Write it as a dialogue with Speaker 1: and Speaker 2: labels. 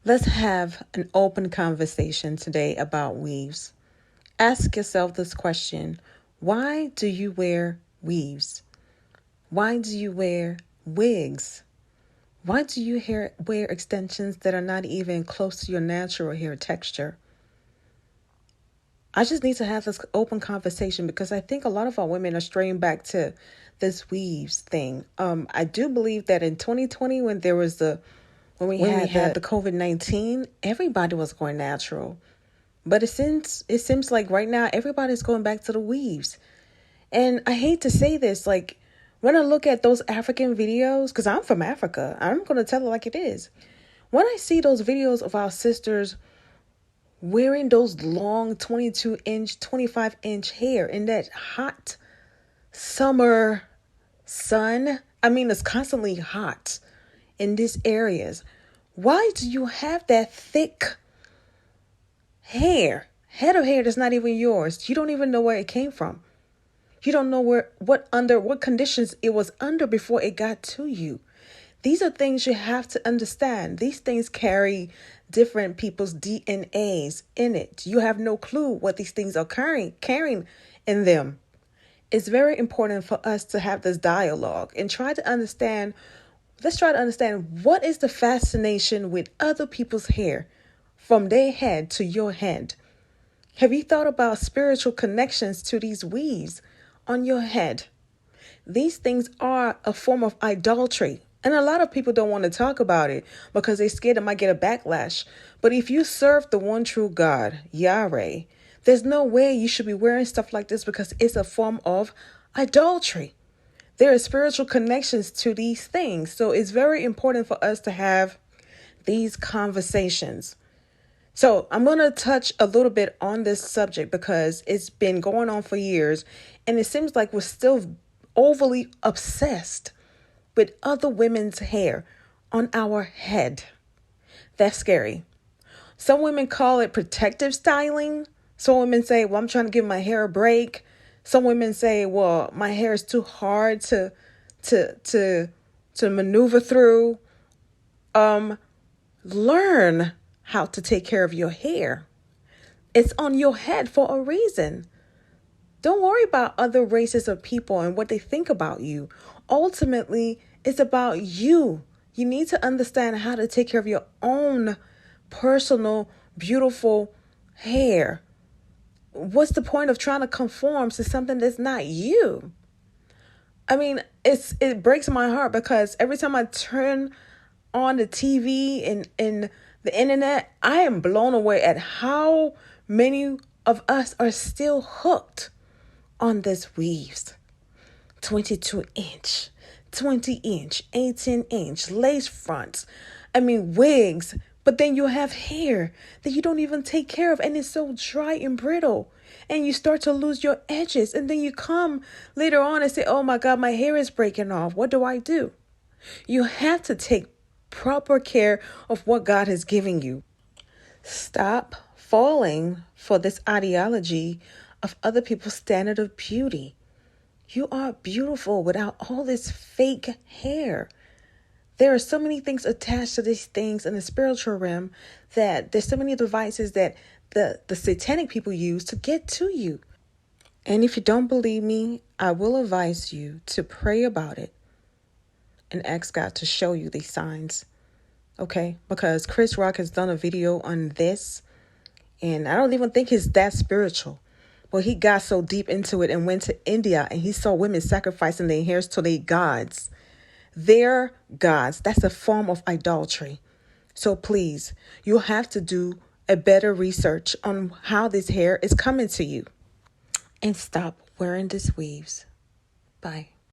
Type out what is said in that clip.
Speaker 1: Let's have an open conversation today about weaves. Ask yourself this question: why do you wear weaves? Why do you wear wigs? Why do you wear extensions that are not even close to your natural hair texture? I just need to have this open conversation because I think a lot of our women are straying back to this weaves thing. I do believe that in 2020, when we had the COVID-19, everybody was going natural. But it seems like right now everybody's going back to the weaves. And I hate to say this, like when I look at those African videos, because I'm from Africa, I'm going to tell it like it is. When I see those videos of our sisters wearing those long 22-inch, 25-inch hair in that hot summer sun, I mean, it's constantly hot in these areas. Why do you have that thick head of hair that's not even yours? You don't even know where it came from. You don't know what conditions it was under before it got to you. These are things you have to understand. These things carry different people's DNAs in it. You have no clue what these things are carrying in them. It's very important for us to have this dialogue and try to understand. Let's try to understand, what is the fascination with other people's hair from their head to your head? Have you thought about spiritual connections to these weaves on your head? These things are a form of idolatry. And a lot of people don't want to talk about it because they're scared it might get a backlash. But if you serve the one true God, Yahweh, there's no way you should be wearing stuff like this because it's a form of idolatry. There are spiritual connections to these things. So it's very important for us to have these conversations. So I'm going to touch a little bit on this subject because it's been going on for years. And it seems like we're still overly obsessed with other women's hair on our head. That's scary. Some women call it protective styling. Some women say, well, I'm trying to give my hair a break. Some women say, well, my hair is too hard to maneuver through. Learn how to take care of your hair. It's on your head for a reason. Don't worry about other races of people and what they think about you. Ultimately, it's about you. You need to understand how to take care of your own personal, beautiful hair. What's the point of trying to conform to something that's not you? I mean, it breaks my heart because every time I turn on the TV and the internet, I am blown away at how many of us are still hooked on this weaves. 22-inch, 20-inch, 18-inch, lace fronts. I mean, wigs. But then you have hair that you don't even take care of, and it's so dry and brittle. And you start to lose your edges. And then you come later on and say, oh my God, my hair is breaking off. What do I do? You have to take proper care of what God has given you. Stop falling for this ideology of other people's standard of beauty. You are beautiful without all this fake hair. There are so many things attached to these things in the spiritual realm that there's so many devices that the satanic people use to get to you. And if you don't believe me, I will advise you to pray about it and ask God to show you these signs. Okay? Because Chris Rock has done a video on this, and I don't even think it's that spiritual. Well, he got so deep into it and went to India and he saw women sacrificing their hairs to their gods. Their gods. That's a form of idolatry. So please, you have to do a better research on how this hair is coming to you. And stop wearing these weaves. Bye.